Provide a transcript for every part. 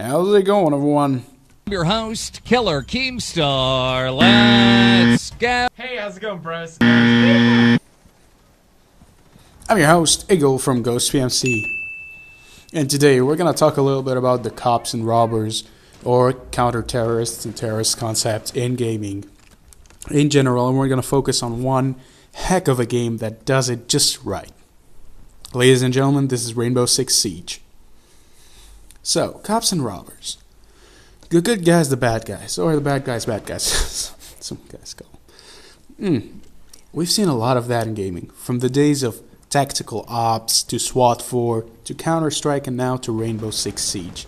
How's it going, everyone? I'm your host, Killer Keemstar. Let's go. Hey, how's it going, bros? I'm I'm your host, Eagle from Ghost PMC. And today we're going to talk a little bit about the cops and robbers, or counter-terrorists and terrorist concepts in gaming in general. And we're going to focus on one heck of a game that does it just right. Ladies and gentlemen, this is Rainbow Six Siege. So, cops and robbers. The good guys, the bad guys. Or the bad guys, bad guys. Some guys call them. We've seen a lot of that in gaming. From the days of Tactical Ops, to SWAT 4, to Counter-Strike, and now to Rainbow Six Siege.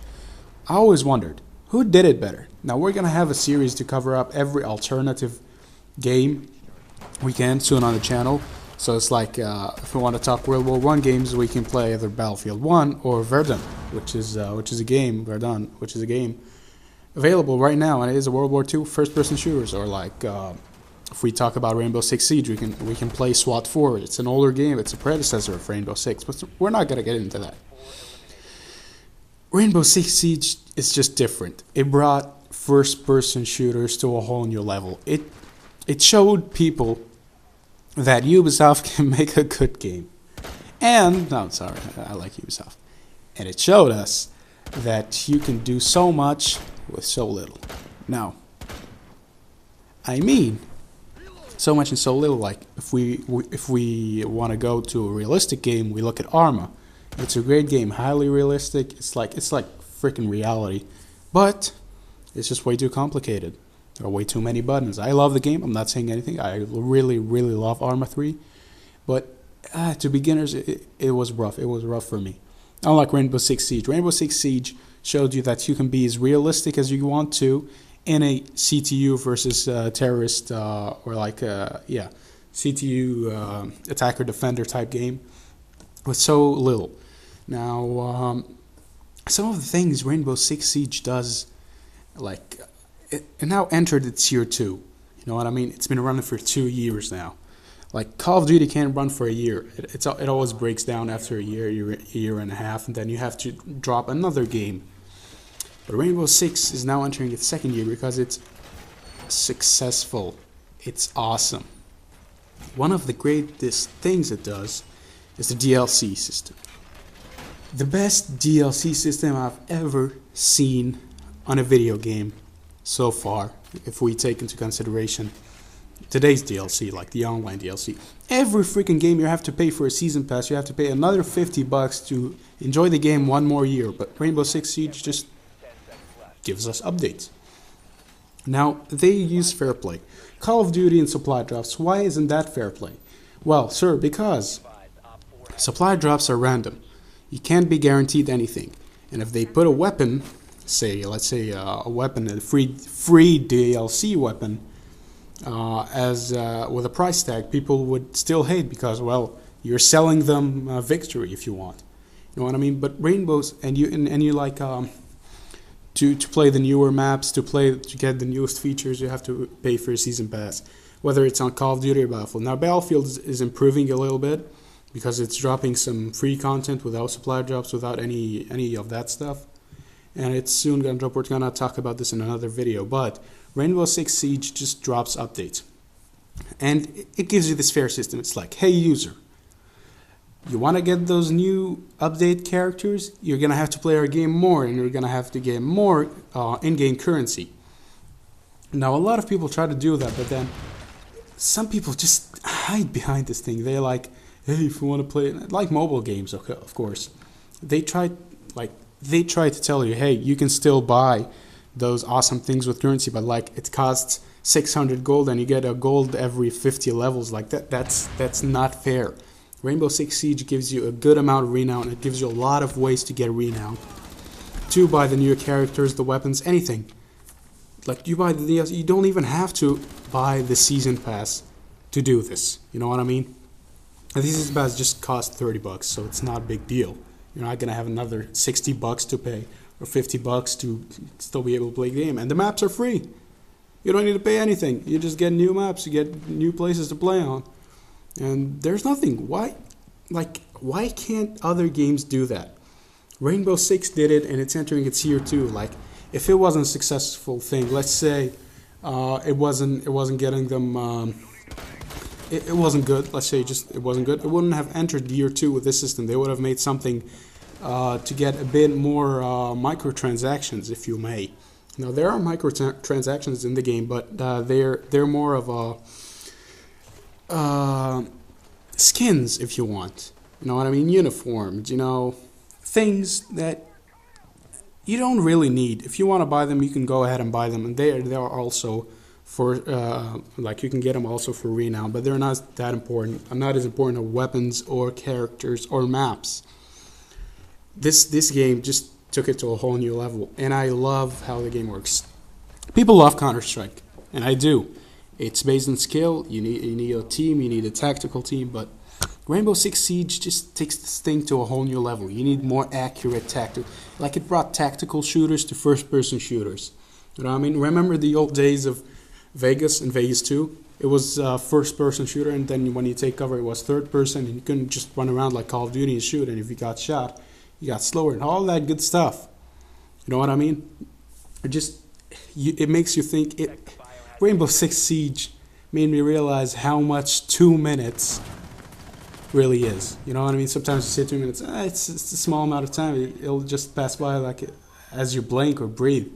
I always wondered, who did it better? Now, we're going to have a series to cover up every alternative game we can soon on the channel. So it's like, if we want to talk World War I games, we can play either Battlefield 1 or Verdun, which is a game, Verdun, which is a game available right now, and it is a World War II first-person shooters. Or like, if we talk about Rainbow Six Siege, we can play SWAT 4. It's an older game. It's a predecessor of Rainbow Six, but we're not gonna get into that. Rainbow Six Siege is just different. It brought first-person shooters to a whole new level. It showed people that Ubisoft can make a good game. And, no, sorry, I like Ubisoft. And it showed us that you can do so much with so little. Now, I mean, so much and so little. Like, if we want to go to a realistic game, we look at Arma. It's a great game, highly realistic. It's like freaking reality. But it's just way too complicated. There are way too many buttons. I love the game. I'm not saying anything. I really, really love Arma 3. But to beginners, it was rough. It was rough for me. Unlike Rainbow Six Siege. Rainbow Six Siege showed you that you can be as realistic as you want to in a CTU versus terrorist or like, CTU attacker-defender type game with so little. Now, some of the things Rainbow Six Siege does, like, it now entered its year 2. You know what I mean? It's been running for 2 years now. Like, Call of Duty can't run for a year. It always breaks down after a year and a half, and then you have to drop another game. But Rainbow Six is now entering its 2nd year because it's successful. It's awesome. One of the greatest things it does is the DLC system. The best DLC system I've ever seen on a video game so far, if we take into consideration today's DLC, like the online DLC. Every freaking game you have to pay for a season pass. You have to pay another $50 to enjoy the game one more year. But Rainbow Six Siege just gives us updates. Now, they use fair play. Call of Duty and supply drops. Why isn't that fair play? Well, sir, because supply drops are random. You can't be guaranteed anything. And if they put a weapon, let's say a weapon, a free DLC weapon, with a price tag, people would still hate because, well, you're selling them victory if you want. You know what I mean? But Rainbows, and you like to play the newer maps, to get the newest features, you have to pay for a season pass, whether it's on Call of Duty or Battlefield. Now, Battlefield is improving a little bit because it's dropping some free content without supply drops, without any of that stuff. And it's soon going to drop. We're going to talk about this in another video. But Rainbow Six Siege just drops updates. And it gives you this fair system. It's like, hey, user, you want to get those new update characters? You're going to have to play our game more, and you're going to have to get more in-game currency. Now, a lot of people try to do that, but then some people just hide behind this thing. They're like, hey, if you want to play, like mobile games, okay, of course. They try to tell you, hey, you can still buy those awesome things with currency, but like it costs 600 gold and you get a gold every 50 levels. Like that's not fair. Rainbow Six Siege gives you a good amount of renown. It gives you a lot of ways to get renown, to buy the new characters, the weapons, anything. Like, you buy the DLC, you don't even have to buy the season pass to do this. You know what I mean? The season pass just costs $30, so it's not a big deal. You're not gonna have another $60 to pay or $50 to still be able to play the game. And the maps are free. You don't need to pay anything. You just get new maps. You get new places to play on. And there's nothing. Why can't other games do that? Rainbow Six did it, and it's entering its year 2. Like, if it wasn't a successful thing, let's say it wasn't getting them. It wasn't good. Let's say just it wasn't good. It wouldn't have entered year 2 with this system. They would have made something to get a bit more microtransactions, if you may. Now there are microtransactions in the game, but they're more of a skins, if you want. You know what I mean? Uniforms. You know, things that you don't really need. If you want to buy them, you can go ahead and buy them, and they are also for like you can get them also for renown, but they're not that important. Not as important as weapons or characters or maps. This game just took it to a whole new level, and I love how the game works. People love Counter-Strike, and I do. It's based on skill. You need a team. You need a tactical team, but Rainbow Six Siege just takes this thing to a whole new level. You need more accurate tactical. Like, it brought tactical shooters to first-person shooters. You know what I mean? Remember the old days of Vegas and Vegas 2? It was first-person shooter, and then when you take cover, it was third-person, and you couldn't just run around like Call of Duty and shoot, and if you got shot, you got slower, and all that good stuff. You know what I mean? It makes you think. Rainbow Six Siege made me realize how much 2 minutes really is. You know what I mean? Sometimes you say 2 minutes, it's a small amount of time. It'll just pass by like as you blink or breathe.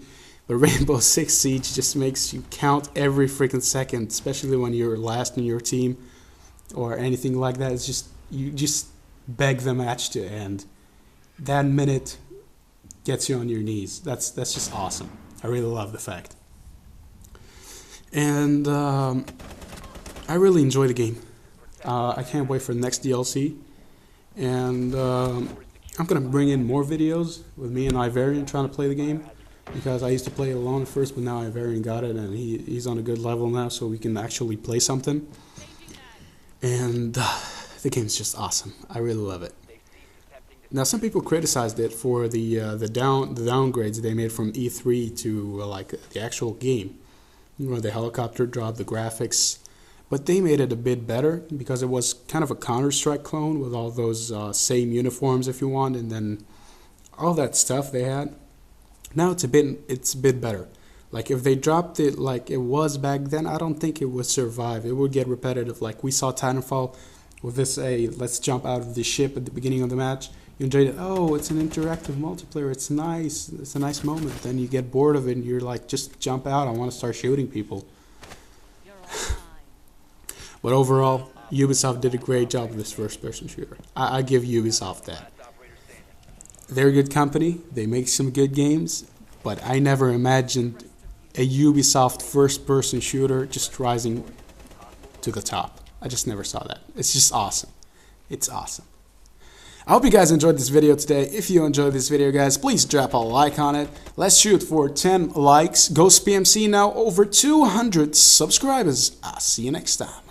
But Rainbow Six Siege just makes you count every freaking second, especially when you're last in your team or anything like that. It's just, you just beg the match to end. That minute gets you on your knees. That's just awesome. I really love the fact. And I really enjoy the game. I can't wait for the next DLC. And I'm going to bring in more videos with me and Ivarian trying to play the game. Because I used to play it alone at first, but now Ivarian got it, and he's on a good level now, so we can actually play something. And the game's just awesome. I really love it. Now, some people criticized it for the downgrades they made from E3 to like the actual game. You know, the helicopter drop, the graphics, but they made it a bit better because it was kind of a Counter-Strike clone with all those same uniforms, if you want, and then all that stuff they had. Now it's a bit better. Like, if they dropped it like it was back then, I don't think it would survive. It would get repetitive. Like we saw Titanfall with this let's jump out of the ship at the beginning of the match. You enjoyed it. Oh, it's an interactive multiplayer. It's nice. It's a nice moment. Then you get bored of it and you're like, just jump out. I want to start shooting people. But overall, Ubisoft did a great job with this first-person shooter. I give Ubisoft that. They're a good company. They make some good games, but I never imagined a Ubisoft first-person shooter just rising to the top. I just never saw that. It's just awesome. It's awesome. I hope you guys enjoyed this video today. If you enjoyed this video, guys, please drop a like on it. Let's shoot for 10 likes. Ghost PMC now over 200 subscribers. I'll see you next time.